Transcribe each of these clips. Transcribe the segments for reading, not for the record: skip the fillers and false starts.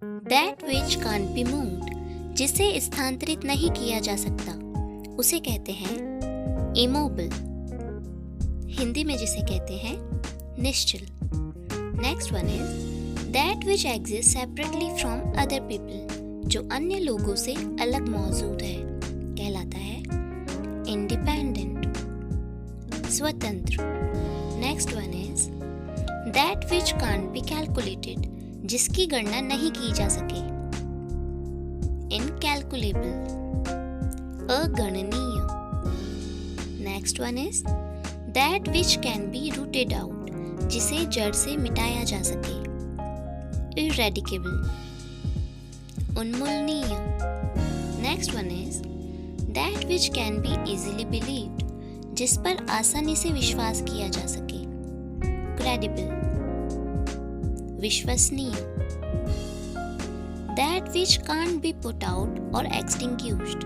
That which can't be moved, जिसे स्थानांतरित नहीं किया जा सकता, उसे कहते हैं इमोबल, हिंदी में जिसे कहते हैं निश्चल। Next one is that which exist separately from other people, जो अन्य लोगों से अलग मौजूद है, कहलाता है इंडिपेंडेंट, स्वतंत्र। Next one is that which can't be calculated, जिसकी गणना नहीं की जा सके, इनकैलकुलेबल, अगणनीय। Next one is that which can be rooted out, जिसे जड़ से मिटाया जा सके, इरेडिकेबल, उन्मूलनीय। Next one is that which can be easily believed, जिस पर आसानी से विश्वास किया जा सके, क्रेडिबल, विश्वसनीय। That which can't be put out और एक्सटिंग्विश्ड,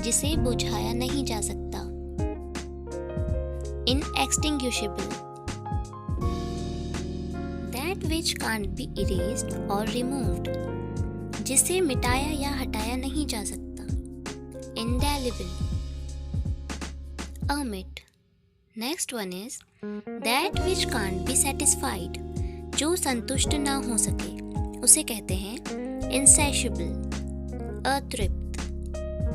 जिसे बुझाया नहीं जा सकता, inextinguishable. That which can't be erased और रिमूव्ड, जिसे मिटाया या हटाया नहीं जा सकता, इंडेलिबल, अमिट। Next one is that which can't be satisfied, जो संतुष्ट ना हो सके, उसे कहते हैं इनसैशिएबल, अतृप्त।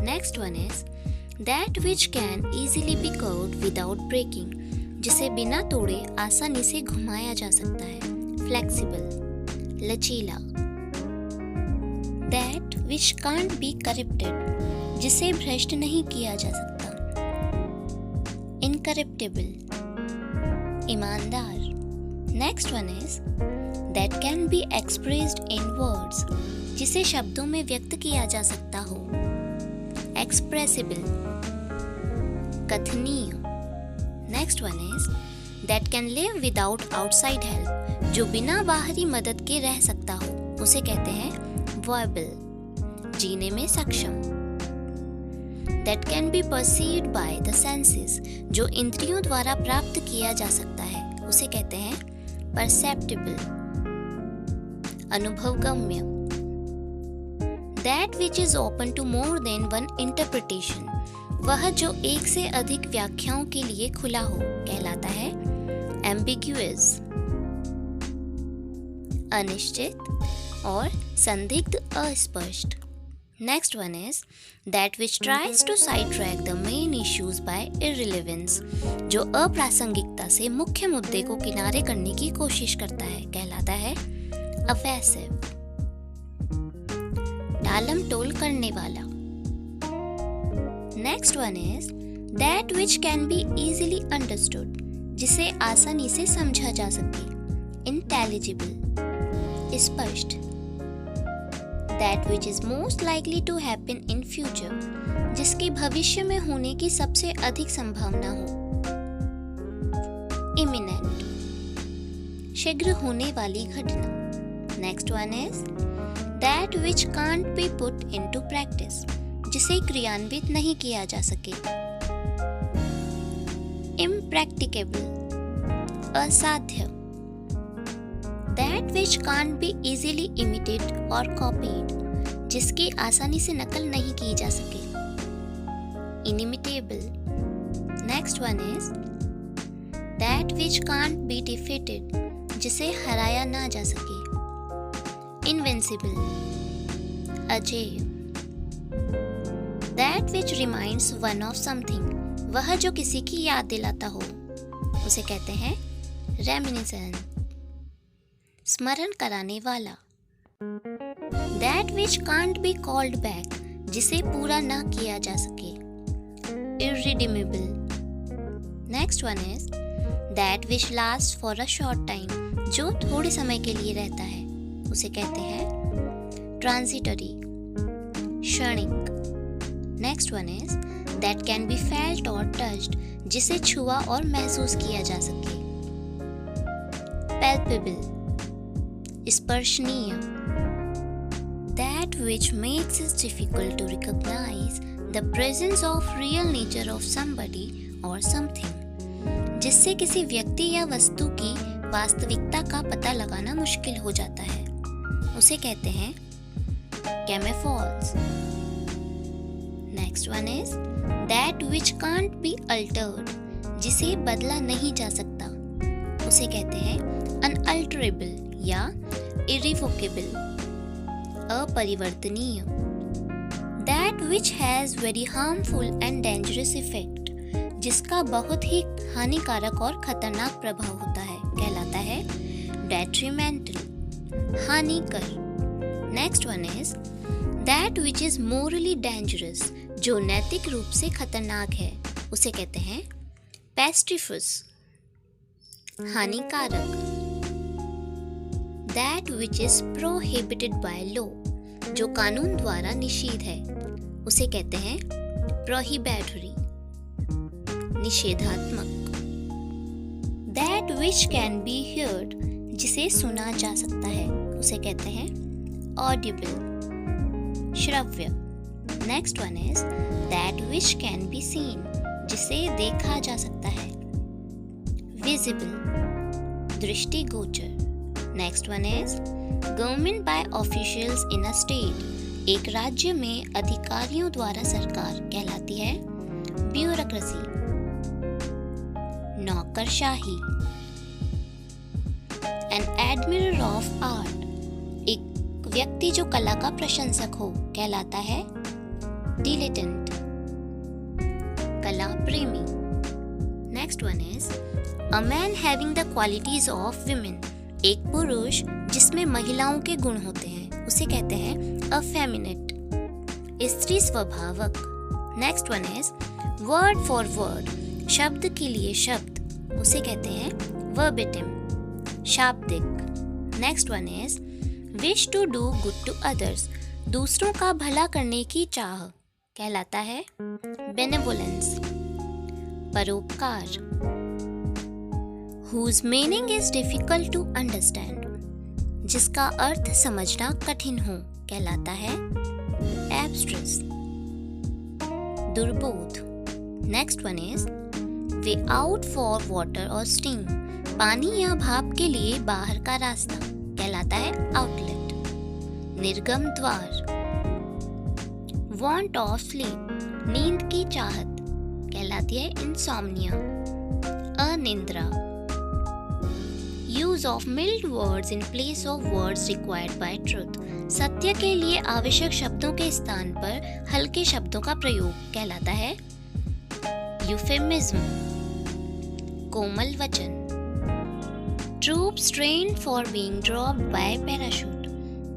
Next one is that which can easily be curved without breaking, जिसे बिना तोड़े आसानी से घुमाया जा सकता है, फ्लेक्सिबल, लचीला। That which can't be corrupted, जिसे भ्रष्ट नहीं किया जा सकता, इनकरप्टेबल, ईमानदार। Next one is that can be expressed in words, जिसे शब्दों में व्यक्त किया जा सकता हो, एक्सप्रेसिबल, कथनीय। Next one is that can live without outside help, जो बिना बाहरी मदद के रह सकता हो, उसे कहते हैं वायबल, जीने में सक्षम। That can be perceived by the senses, जो इंद्रियों द्वारा प्राप्त किया जा सकता है, उसे कहते हैं परसेप्टिबल, अनुभवगम्य। That which is open to more than one interpretation, वह जो एक से अधिक व्याख्याओं के लिए खुला हो, कहलाता है एम्बिग्युअस, अनिश्चित और संदिग्ध, अस्पष्ट। Next one is that which tries to side track the main issues by irrelevance, जो अप्रासंगिकता से मुख्य मुद्दे को किनारे करने की कोशिश करता है, कहलाता है अवैसिव, टालम टोल करने वाला। Next one is that which can be easily understood, जिसे आसानी से समझा जा सके, इंटेलिजिबल, स्पष्ट। That which is most likely to happen in future, जिसकी भविष्य में होने की सबसे अधिक संभावना हो, इमिनेंट, शीघ्र होने वाली घटना। Next one is that which can't be put into practice, जिसे क्रियान्वित नहीं किया जा सके, इम्प्रैक्टिकेबल, असाध्य। That which can't be easily emitted और कॉपीड, जिसकी आसानी से नकल नहीं की जा सके, inimitable. Next one is that which can't be defeated, जिसे हराया ना जा सके, इनविंसिबल, अजेय। That which reminds one of something, वह जो किसी की याद दिलाता हो, उसे कहते हैं रेमिनिसेंस, स्मरण कराने वाला। That which can't be called back, जिसे पूरा ना किया जा सके, irredeemable. Next one is that which last for a short time, जो थोड़े समय के लिए रहता है, उसे कहते हैं ट्रांजिटरी, क्षणिक। Next one is that can be felt और टच्ड, जिसे छुआ और महसूस किया जा सके, palpable, स्पर्शनीय। That which makes it difficult to recognize the presence of real nature of somebody or something, जिससे किसी व्यक्ति या वस्तु की वास्तविकता का पता लगाना मुश्किल हो जाता है, उसे कहते हैं कैमेफॉल्स। Next one is that which can't be altered, जिसे बदला नहीं जा सकता, उसे कहते हैं अनअल्टरेबल या इरिवोकेबल, अपरिवर्तनीय। That which has very harmful and dangerous effect, जिसका बहुत ही हानिकारक और खतरनाक प्रभाव होता है, कहलाता है डेट्रीमेंटल, हानिकर। Next one is that which is morally dangerous, जो नैतिक रूप से खतरनाक है, उसे कहते हैं पेस्टिफस, हानिकारक। That which is prohibited by law, जो कानून द्वारा निषिद्ध है, उसे कहते हैं प्रोहिबिटरी, निषेधात्मक। That which can be heard, जिसे सुना जा सकता है, उसे कहते हैं ऑडिबल, श्रव्य। Next one is that which can be seen, जिसे देखा जा सकता है, विजिबल, दृष्टिगोचर। Next one is government by officials in a state, एक राज्य में अधिकारियों द्वारा सरकार, कहलाती है ब्यूरोक्रेसी, नौकरशाही। एन एडमिरर ऑफ आर्ट, एक व्यक्ति जो कला का प्रशंसक हो, कहलाता है डिलेटेंट, कला प्रेमी। Next one is a man having the qualities of women, एक पुरुष जिसमें महिलाओं के गुण होते हैं, उसे कहते हैं अफेमिनेट, स्त्री स्वभावक। Next one is word for word, शब्द के लिए शब्द, उसे कहते हैं वर्बेटिम, शाब्दिक। Next one is wish to do good to others, दूसरों का भला करने की चाह, कहलाता है बेनेवोलेंस, परोपकार। Whose meaning is difficult to understand, जिसका अर्थ समझना कठिन हो, कहलाता है abstruse, दुर्बोध। Next one is way out for water और स्टीम, पानी या भाप के लिए बाहर का रास्ता, कहलाता है आउटलेट, निर्गम द्वार। Want of sleep, नींद की चाहत, कहलाती है इंसोम्निया, अनिद्रा। Use of mild words in place of words required by truth, सत्य के लिए आवश्यक शब्दों के स्थान पर हल्के शब्दों का प्रयोग, कहलाता है यूफेमिज्म, कोमल वचन। Troops trained for being dropped by parachute,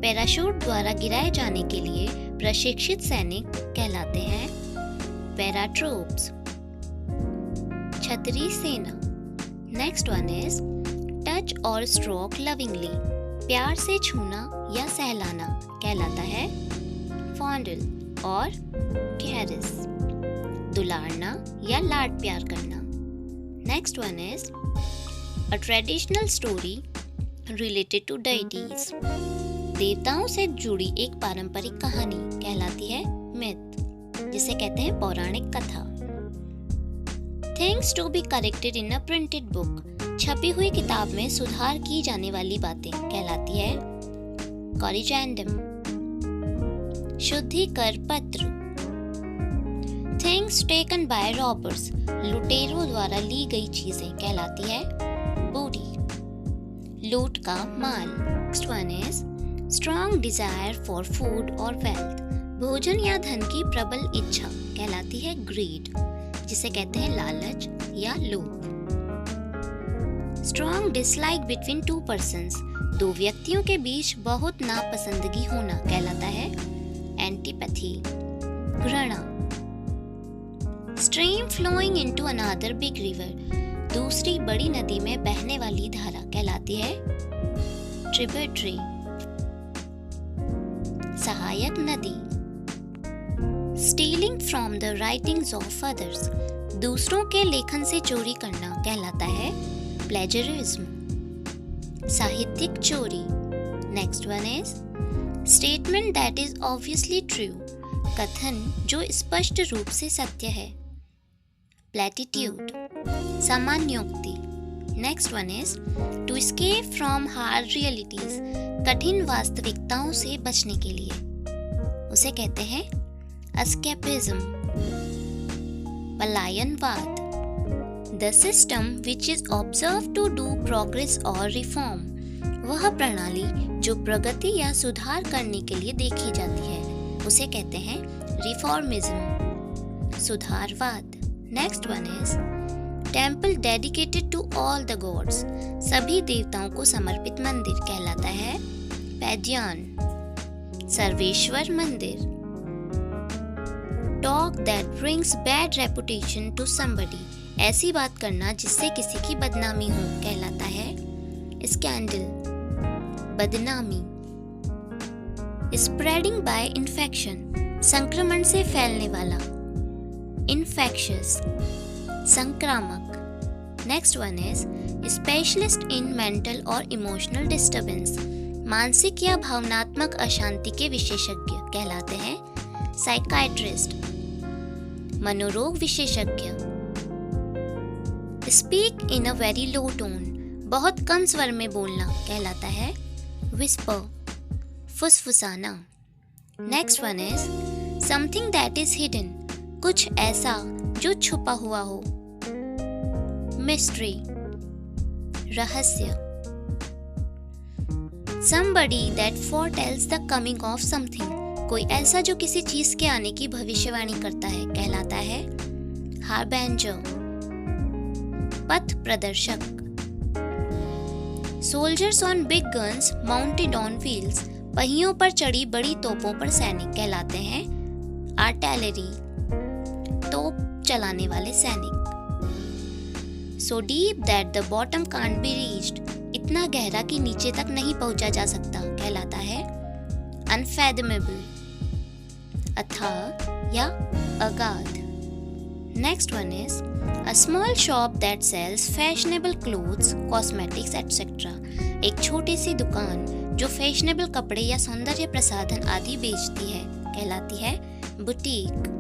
parachute द्वारा गिराए जाने के लिए प्रशिक्षित सैनिक, कहलाते हैं पैराट्रूप्स, छतरी सेना। नेक्स्ट वन इज टच और स्ट्रोक लविंगली, प्यार से छूना या सहलाना, कहलाता है फॉन्डल और कैरिस, दुलारना या लाड प्यार करना। Next one is a traditional story related to deities, देवताओं से जुड़ी एक पारंपरिक कहानी, कहलाती है मिथ, जिसे कहते हैं पौराणिक कथा। Things to be corrected in a printed book, छपी हुई किताब में सुधार की जाने वाली बातें, कहलाती है कॉरिजेंडम, शुद्धिकर पत्र। थिंग्स टेकन बाय रॉबर्स, लुटेरों द्वारा ली गई चीजें, कहलाती है बूटी, लूट का माल। Next one is strong desire for food और वेल्थ, भोजन या धन की प्रबल इच्छा, कहलाती है ग्रीड, जिसे कहते हैं लालच या लोभ। Strong dislike between two persons, दो व्यक्तियों के बीच बहुत नापसंदगी होना, कहलाता है एंटीपैथी, घृणा। Stream flowing into another big river, दूसरी बड़ी नदी में बहने वाली धारा, कहलाती है ट्रिब्यूटरी, सहायक नदी। Stealing from the writings of others, दूसरों के लेखन से चोरी करना, कहलाता है प्लेजरिज्म, साहित्यिक चोरी। Next one is statement that is obviously true, कथन जो स्पष्ट रूप से सत्य है, प्लेटिट्यूड, सामान्योक्ति। Next one is to escape from hard realities, कठिन वास्तविकताओं से बचने के लिए, उसे कहते हैं एस्केपिज्म। पलायनवाद, the system which is observe to do progress और रिफॉर्म, वह प्रणाली जो प्रगति या सुधार करने के लिए देखी जाती है, उसे कहते हैं रिफॉर्मिज्म, सुधारवाद। Next one is temple dedicated to all the gods, सभी देवताओं को समर्पित मंदिर कहलाता है पैदियन, सर्वेश्वर मंदिर। Talk that brings bad reputation to somebody, ऐसी बात करना जिससे किसी की बदनामी हो कहलाता है स्कैंडल, बदनामी। स्प्रेडिंग बाय इन्फेक्शन, संक्रमण से फैलने वाला, इन्फेक्शियस, संक्रामक। Next one is specialist in mental और इमोशनल डिस्टर्बेंस, मानसिक या भावनात्मक अशांति के विशेषज्ञ कहलाते हैं साइकाइट्रिस्ट, मनोरोग विशेषज्ञ। Speak in a very low tone, बहुत कम स्वर में बोलना कहलाता है विस्पर, फुसफुसाना। Next one is something that is hidden, कुछ ऐसा जो छुपा हुआ हो, मिस्ट्री, रहस्य। somebody that foretells the coming of something, कोई ऐसा जो किसी चीज के आने की भविष्यवाणी करता है कहलाता है हार्बेंजर, पथ प्रदर्शक। Soldiers on big guns mounted on wheels, पहियों पर चढ़ी बड़ी तोपों पर सैनिक कहलाते हैं आर्टिलरी, तोप चलाने वाले सैनिक। So deep that the bottom can't be reached, इतना गहरा कि नीचे तक नहीं पहुंचा जा सकता कहलाता है unfathomable, अथाह या अगाध। Next one is a small shop that sells fashionable clothes, cosmetics etc. एक छोटी सी दुकान जो फैशनेबल कपड़े या सौंदर्य प्रसाधन आदि बेचती है कहलाती है बुटीक।